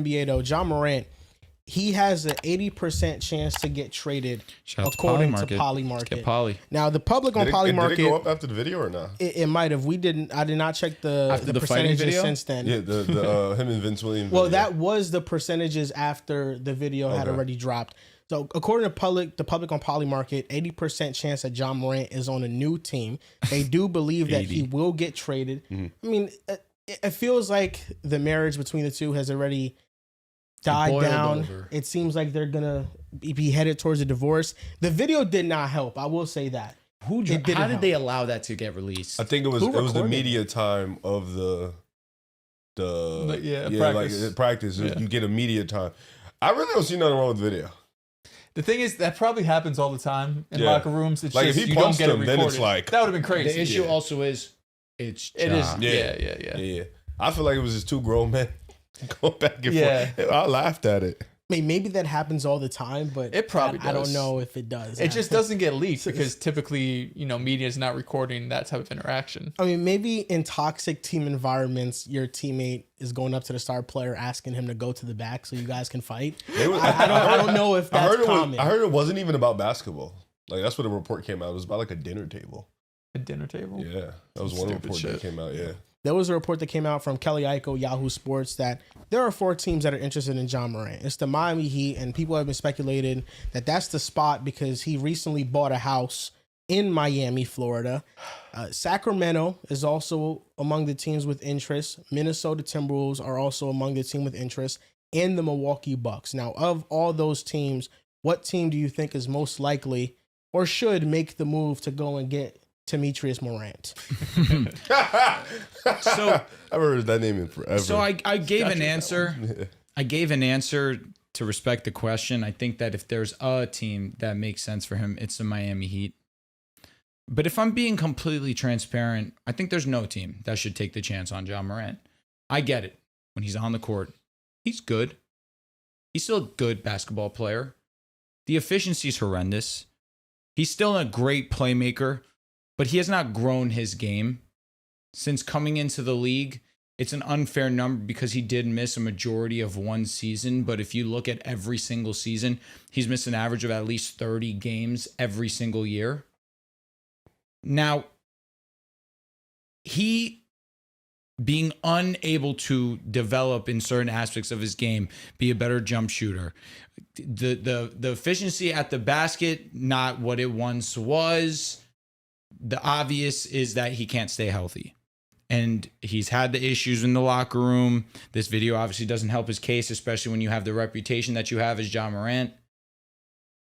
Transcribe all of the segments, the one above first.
NBA though, Ja Morant, he has an 80% chance to get traded according to Polymarket. Get Poly. Now the public on Polymarket, did it go up after the video or not? It might have. I did not check the percentages video? since then. Yeah, the him and Vince Williams. Well, video. that was the percentages after the video had already dropped. So according to the public on Polymarket, 80% chance that Ja Morant is on a new team. They do believe that he will get traded. I mean, it feels like the marriage between the two has already died down. Over. It seems like they're gonna be headed towards a divorce. The video did not help. I will say that. How did they allow that to get released? I think it was the media time of the practice. Like practice. Yeah. You get a media time. I really don't see nothing wrong with the video. The thing is, that probably happens all the time in locker rooms. It's like just if he you don't punched get it him, recorded. then it's like that would have been crazy. The issue also is it is. Ja. Yeah. I feel like it was just two grown men going back and forth. I laughed at it. I mean, maybe that happens all the time, but It probably I don't does. know if it does. It just doesn't get leaked because typically, media is not recording that type of interaction. I mean, maybe in toxic team environments, your teammate is going up to the star player asking him to go to the back so you guys can fight. I don't know if that's common. I heard it wasn't even about basketball. Like that's what the report came out. It was about like a dinner table. A dinner table? Yeah, that was one report that came out. Yeah. There was a report that came out from Kelly Iko, Yahoo Sports, that there are 4 teams that are interested in Ja Morant. It's the Miami Heat, and people have been speculating that that's the spot because he recently bought a house in Miami, Florida. Sacramento is also among the teams with interest. Minnesota Timberwolves are also among the team with interest, and the Milwaukee Bucks. Now, of all those teams, what team do you think is most likely or should make the move to go and get Demetrius Morant? So I've heard that name in forever. So I gave an answer. I gave an answer to respect the question. I think that if there's a team that makes sense for him, it's the Miami Heat. But if I'm being completely transparent, I think there's no team that should take the chance on Ja Morant. I get it. When he's on the court, he's good. He's still a good basketball player. The efficiency is horrendous. He's still a great playmaker, but he has not grown his game. Since coming into the league, it's an unfair number because he did miss a majority of one season. But if you look at every single season, he's missed an average of at least 30 games every single year. Now, he being unable to develop in certain aspects of his game, be a better jump shooter, the efficiency at the basket, not what it once was. The obvious is that he can't stay healthy. And he's had the issues in the locker room. This video obviously doesn't help his case, especially when you have the reputation that you have as Ja Morant.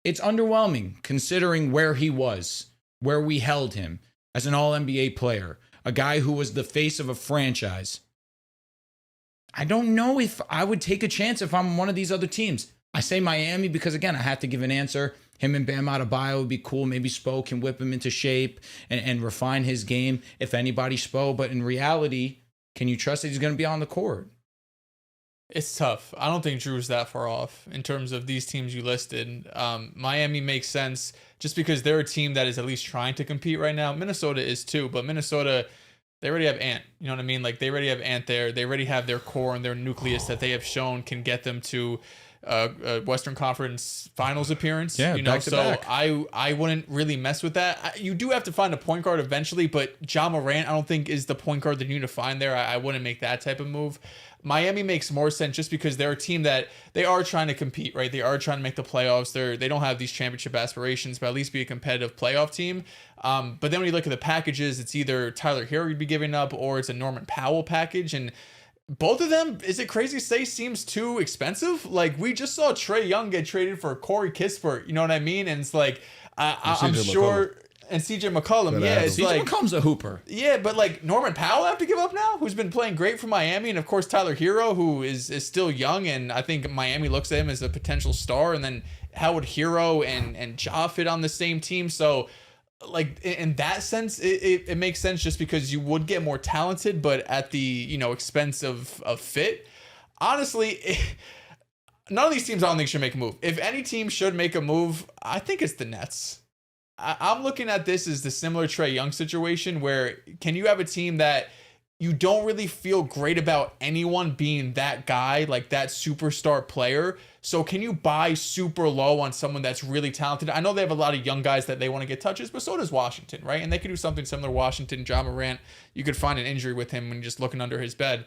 It's underwhelming considering where he was, where we held him as an all-NBA player, a guy who was the face of a franchise. I don't know if I would take a chance if I'm one of these other teams. I say Miami because, again, I have to give an answer. Him and Bam Adebayo would be cool. Maybe Spo can whip him into shape and refine his game, if anybody, Spo. But in reality, can you trust that he's going to be on the court? It's tough. I don't think Drew's that far off in terms of these teams you listed. Miami makes sense just because they're a team that is at least trying to compete right now. Minnesota is too, but Minnesota, they already have Ant. You know what I mean? Like, they already have Ant there. They already have their core and their nucleus that they have shown can get them to Western Conference Finals appearance. Yeah, you know, back to so back. I wouldn't really mess with that. You do have to find a point guard eventually, but Ja Morant, I don't think is the point guard that you need to find there. I wouldn't make that type of move. Miami makes more sense just because they're a team that they are trying to compete, right? They are trying to make the playoffs. They don't have these championship aspirations, but at least be a competitive playoff team. But then when you look at the packages, it's either Tyler Hero you'd be giving up or it's a Norman Powell package. And both of them, is it crazy to say, seems too expensive? Like, we just saw Trae Young get traded for Corey Kispert, you know what I mean? And it's like, I'm sure... And CJ McCollum, it's CJ like... McCollum's a hooper. Yeah, but like Norman Powell have to give up now, who's been playing great for Miami, and of course Tyler Hero, who is still young, and I think Miami looks at him as a potential star. And then how would Hero and Ja fit on the same team? So, like, in that sense, it makes sense just because you would get more talented, but at the expense of fit. Honestly, none of these teams I don't think should make a move. If any team should make a move, I think it's the Nets. I'm looking at this as the similar Trae Young situation where can you have a team that you don't really feel great about anyone being that guy, like that superstar player. So can you buy super low on someone that's really talented? I know they have a lot of young guys that they want to get touches, but so does Washington, right? And they could do something similar to Washington. Ja Morant, you could find an injury with him when you're just looking under his bed.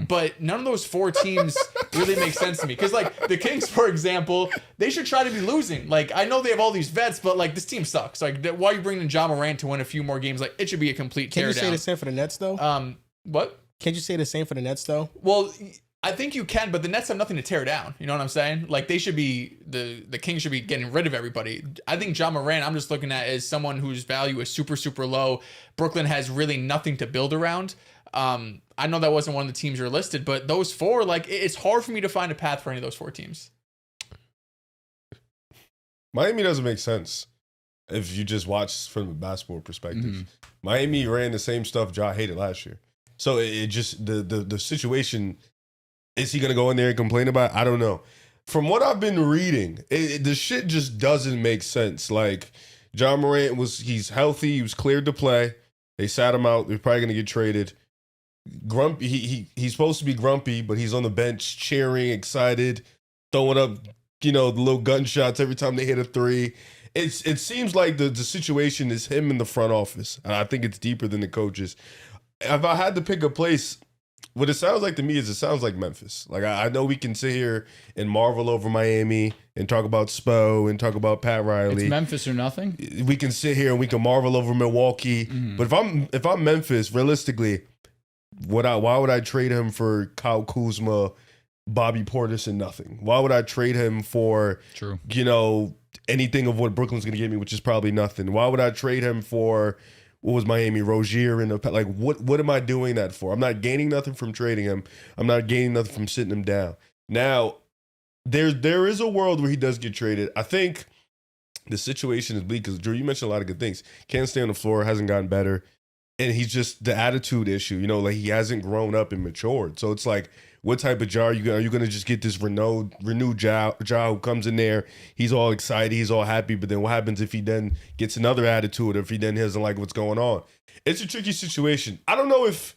But none of those 4 teams really make sense to me. Because, like, the Kings, for example, they should try to be losing. Like, I know they have all these vets, but, like, this team sucks. Like, why are you bringing in Ja Morant to win a few more games? Like, it should be a complete teardown. Can you say the same for the Nets, though? What? Can't you say the same for the Nets, though? Well, I think you can, but the Nets have nothing to tear down. You know what I'm saying? Like, they should be, the Kings should be getting rid of everybody. I think Ja Morant, I'm just looking at as someone whose value is super, super low. Brooklyn has really nothing to build around. I know that wasn't one of the teams you're listed, but those 4, like, it's hard for me to find a path for any of those 4 teams. Miami doesn't make sense if you just watch from a basketball perspective. Miami ran the same stuff Ja hated last year. So it just, the situation, is he going to go in there and complain about it? I don't know. From what I've been reading, the shit just doesn't make sense. Like, Ja Morant he's healthy. He was cleared to play. They sat him out. They're probably going to get traded. Grumpy. He's supposed to be grumpy, but he's on the bench cheering, excited, throwing up, the little gunshots every time they hit a 3. It seems like the situation is him in the front office. And I think it's deeper than the coaches. If I had to pick a place, what it sounds like to me is it sounds like Memphis. Like, I know we can sit here and marvel over Miami and talk about Spo and talk about Pat Riley. It's Memphis or nothing. We can sit here and we can marvel over Milwaukee. But if I'm Memphis, realistically, why would I trade him for Kyle Kuzma, Bobby Portis, and nothing? Why would I trade him for anything of what Brooklyn's going to give me, which is probably nothing? Why would I trade him for what was Miami, Rozier, and like what am I doing that for? I'm not gaining nothing from trading him. I'm not gaining nothing from sitting him down. Now, there is a world where he does get traded. I think the situation is bleak because Drew, you mentioned a lot of good things. Can't stay on the floor, hasn't gotten better. And he's just the attitude issue, like he hasn't grown up and matured. So it's like, what type of Ja are you going to just get this renewed Ja who comes in there, he's all excited, he's all happy, but then what happens if he then gets another attitude or if he then doesn't like what's going on? It's a tricky situation. I don't know if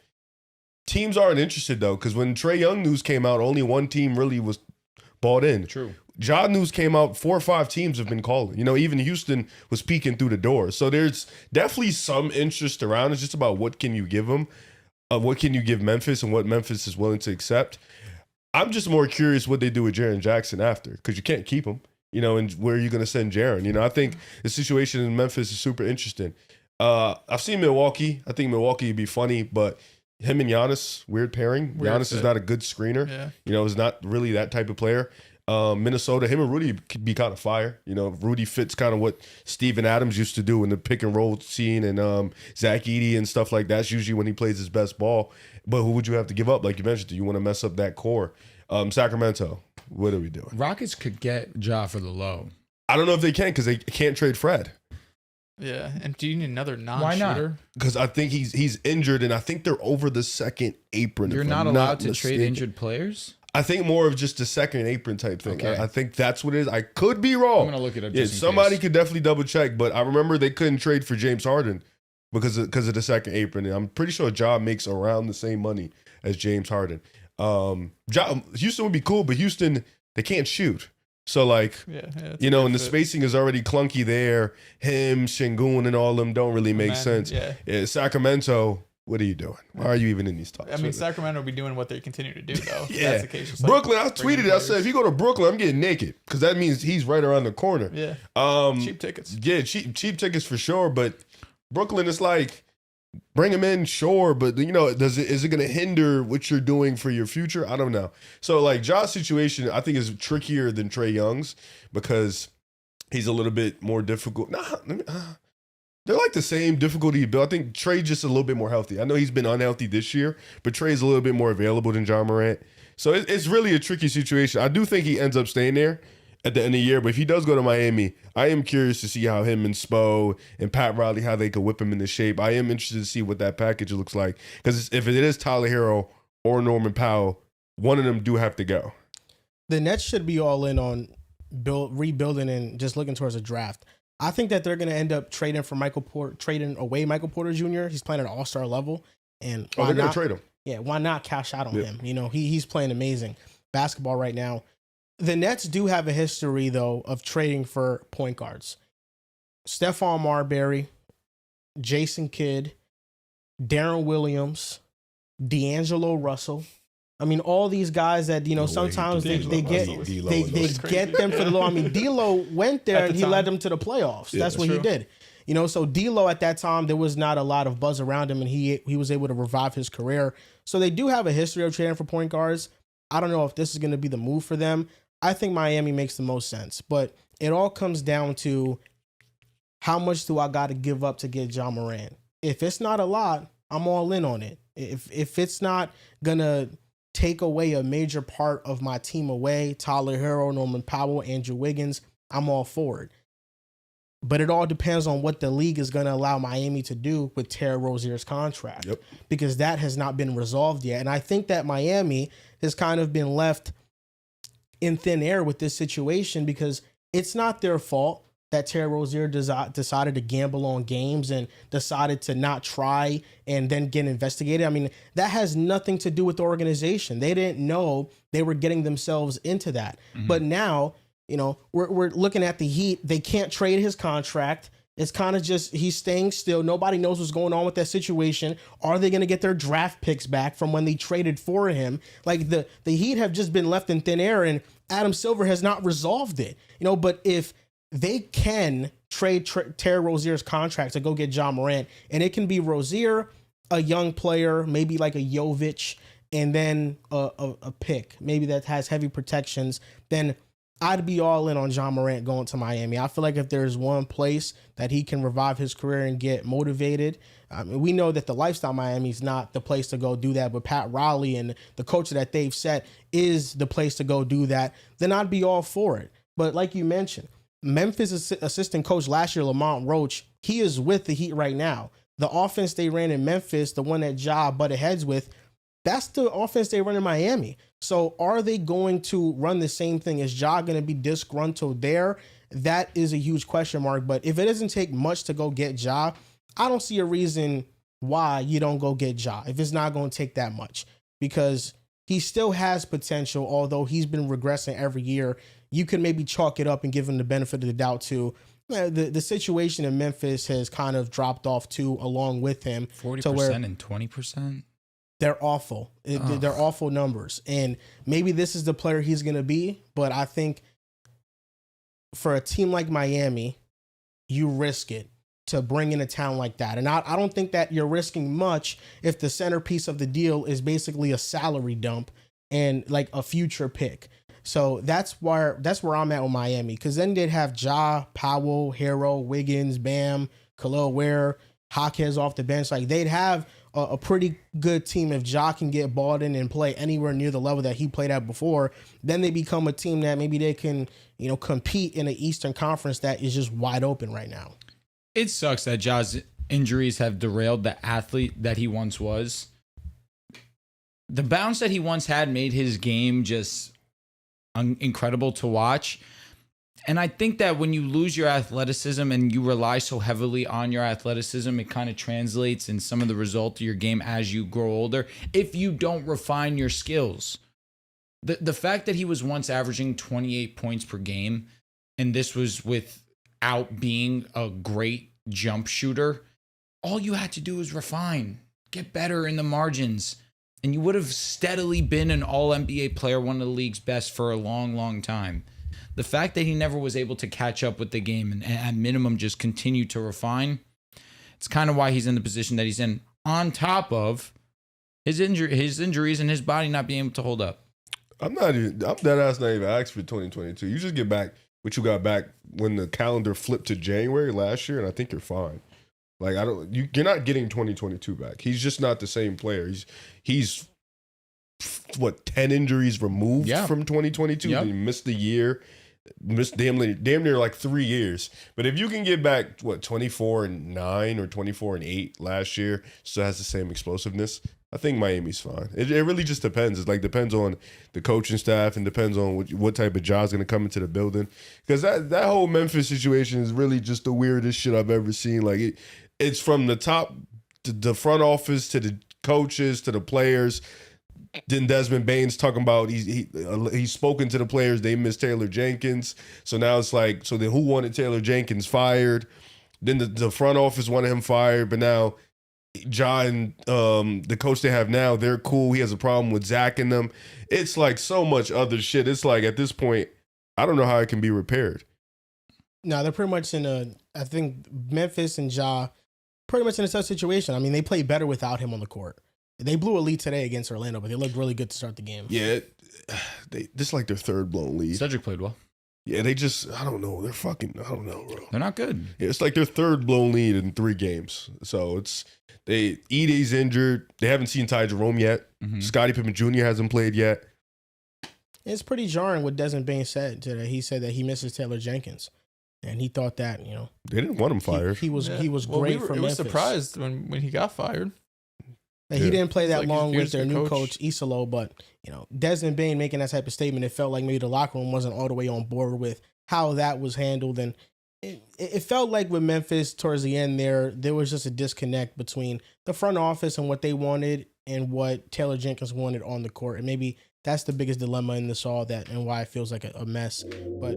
teams aren't interested, though, because when Trae Young news came out, only one team really was bought in. True. Ja news came out, 4 or 5 teams have been calling. Even Houston was peeking through the door. So there's definitely some interest around. It's just about what can you give them, what can you give Memphis, and what Memphis is willing to accept. I'm just more curious what they do with Jaren Jackson after, because you can't keep him. And where are you going to send Jaren? I think the situation in Memphis is super interesting. I've seen Milwaukee. I think Milwaukee would be funny, but him and Giannis, weird pairing. Giannis is not a good screener. Yeah. Is not really that type of player. Minnesota, him and Rudy could be kind of fire. Rudy fits kind of what Steven Adams used to do in the pick and roll scene, and Zach Edey and stuff like that's usually when he plays his best ball. But who would you have to give up? Like you mentioned, do you want to mess up that core? Sacramento, what are we doing? Rockets could get Ja for the low. I don't know if they can because they can't trade Fred. Yeah, and do you need another non-shooter? Why not? Because I think he's injured, and I think they're over the second apron. You're not allowed to trade injured players? I think more of just a second apron type thing. Okay. I think that's what it is. I could be wrong. I'm going to look it up. Yeah, somebody could definitely double check, but I remember they couldn't trade for James Harden because of the second apron. And I'm pretty sure Ja makes around the same money as James Harden. Houston would be cool, but Houston, they can't shoot. So like, and the spacing is already clunky there. Him, Şengün, and all of them don't really make sense. Yeah, Sacramento. What are you doing? Why are you even in these talks? I mean, Sacramento will be doing what they continue to do, though. Yeah. That's the case. Just Brooklyn, I tweeted it. I said, if you go to Brooklyn, I'm getting naked because that means he's right around the corner. Yeah. Cheap tickets. Yeah, cheap tickets for sure. But Brooklyn is like, bring him in, sure. But, is it going to hinder what you're doing for your future? I don't know. So, like, Ja's situation, I think, is trickier than Trae Young's because he's a little bit more difficult. They're like the same difficulty, but I think Trae just a little bit more healthy. I know he's been unhealthy this year, but Trae's a little bit more available than Ja Morant. So it's really a tricky situation. I do think he ends up staying there at the end of the year, but if he does go to Miami, I am curious to see how him and Spo and Pat Riley, how they could whip him into shape. I am interested to see what that package looks like because if it is Tyler Hero or Norman Powell, one of them do have to go. The Nets should be all in on rebuilding and just looking towards a draft. I think that they're going to end up trading away Michael Porter Jr. He's playing at an all-star level. And Oh, why they're gonna not trade him. Yeah, why not cash out on him? You know, he's playing amazing basketball right now. The Nets do have a history, though, of trading for point guards. Stephon Marbury, Jason Kidd, Darren Williams, D'Angelo Russell. I mean, all these guys that, you know, sometimes they get them for the low. I mean, D'Lo went there and he led them to the playoffs. That's what he did. You know, so D'Lo at that time, there was not a lot of buzz around him, and he was able to revive his career. So they do have a history of trading for point guards. I don't know if this is going to be the move for them. I think Miami makes the most sense, but it all comes down to how much do I got to give up to get Ja Morant? If it's not a lot, I'm all in on it. If it's not going to take away a major part of my team away, Tyler Hero, Norman Powell, Andrew Wiggins, I'm all for it. But it all depends on what the league is going to allow Miami to do with Terry Rozier's contract, because that has not been resolved yet. And I think that Miami has kind of been left in thin air with this situation, because it's not their fault that Terry Rozier decided to gamble on games and decided to not try and then get investigated. I mean, that has nothing to do with the organization. They didn't know they were getting themselves into that. But now, you know, we're looking at the Heat. They can't trade his contract. It's kind of just, he's staying still. Nobody knows what's going on with that situation. Are they going to get their draft picks back from when they traded for him? Like the Heat have just been left in thin air, and Adam Silver has not resolved it. You know, but if they can trade Terry Rozier's contract to go get Ja Morant, and it can be Rozier, a young player, maybe like a Jovic, and then a pick, maybe that has heavy protections, then I'd be all in on Ja Morant going to Miami. I feel like if there's one place that he can revive his career and get motivated, we know that the lifestyle Miami is not the place to go do that, but Pat Riley and the coach that they've set is the place to go do that, then I'd be all for it. But like you mentioned, Memphis assistant coach last year, Lamont Roach, he is with the Heat right now. The offense they ran in Memphis, the one that Ja butted heads with, that's the offense they run in Miami. So are they going to run the same thing? Is Ja going to be disgruntled there? That is a huge question mark. But if it doesn't take much to go get Ja, I don't see a reason why you don't go get Ja if it's not going to take that much, because he still has potential, although he's been regressing every year. You can maybe chalk it up and give him the benefit of the doubt too. The situation in Memphis has kind of dropped off too, along with him. 40% and 20%? They're awful. They're awful numbers. And maybe this is the player he's going to be, but I think for a team like Miami, you risk it to bring in a talent like that. And I don't think that you're risking much if the centerpiece of the deal is basically a salary dump and like a future pick. So that's where I'm at with Miami, because then they'd have Ja, Powell, Hero, Wiggins, Bam, Khalil Ware, Hawkins off the bench. Like, they'd have a pretty good team if Ja can get balled in and play anywhere near the level that he played at before. Then they become a team that maybe they can, you know, compete in the Eastern Conference that is just wide open right now. It sucks that Ja's injuries have derailed the athlete that he once was. The bounce that he once had made his game just incredible to watch. And I think that when you lose your athleticism and you rely so heavily on your athleticism, it kind of translates in some of the result of your game as you grow older, if you don't refine your skills. The fact that he was once averaging 28 points per game, and this was without being a great jump shooter, all you had to do was refine, get better in the margins, and you would have steadily been an all-NBA player, one of the league's best for a long, long time. The fact that he never was able to catch up with the game and at minimum just continue to refine, it's kind of why he's in the position that he's in, on top of his injuries and his body not being able to hold up. I'm dead ass not even asked for 2022. You just get back what you got back when the calendar flipped to January last year, and I think you're fine. Like, you're not getting 2022 back. He's just not the same player. He's 10 injuries removed from 2022. Yep. He missed the year. Missed damn near like 3 years. But if you can get back 24-9 or 24-8 last year, still has the same explosiveness, I think Miami's fine. It really just depends. It depends on the coaching staff and depends on what type of job's going to come into the building. Because that whole Memphis situation is really just the weirdest shit I've ever seen. Like, it's from the top, the front office to the coaches to the players. Then Desmond Bane's talking about he's spoken to the players. They miss Taylor Jenkins. So now it's like, so then who wanted Taylor Jenkins fired? Then the front office wanted him fired. But now John, the coach they have now, they're cool. He has a problem with Zach and them. It's like so much other shit. It's like at this point, I don't know how it can be repaired. No, they're pretty much I think Memphis and Ja pretty much in a tough situation. I mean, they play better without him on the court. They blew a lead today against Orlando, but they looked really good to start the game. Yeah, this is like their third blown lead. Cedric played well. Yeah, they just, I don't know. I don't know, bro. They're not good. Yeah, it's like their third blown lead in 3 games. So Ede's injured. They haven't seen Ty Jerome yet. Mm-hmm. Scottie Pippen Jr. hasn't played yet. It's pretty jarring what Desmond Bain said today. He said that he misses Taylor Jenkins. And he thought that, they didn't want him fired. He was great for Memphis. We were surprised when he got fired. He didn't play that long with their new coach, coach Isolo, but Desmond Bain making that type of statement, it felt like maybe the locker room wasn't all the way on board with how that was handled. And it felt like with Memphis towards the end there was just a disconnect between the front office and what they wanted and what Taylor Jenkins wanted on the court. And maybe that's the biggest dilemma in this all, that and why it feels like a mess. But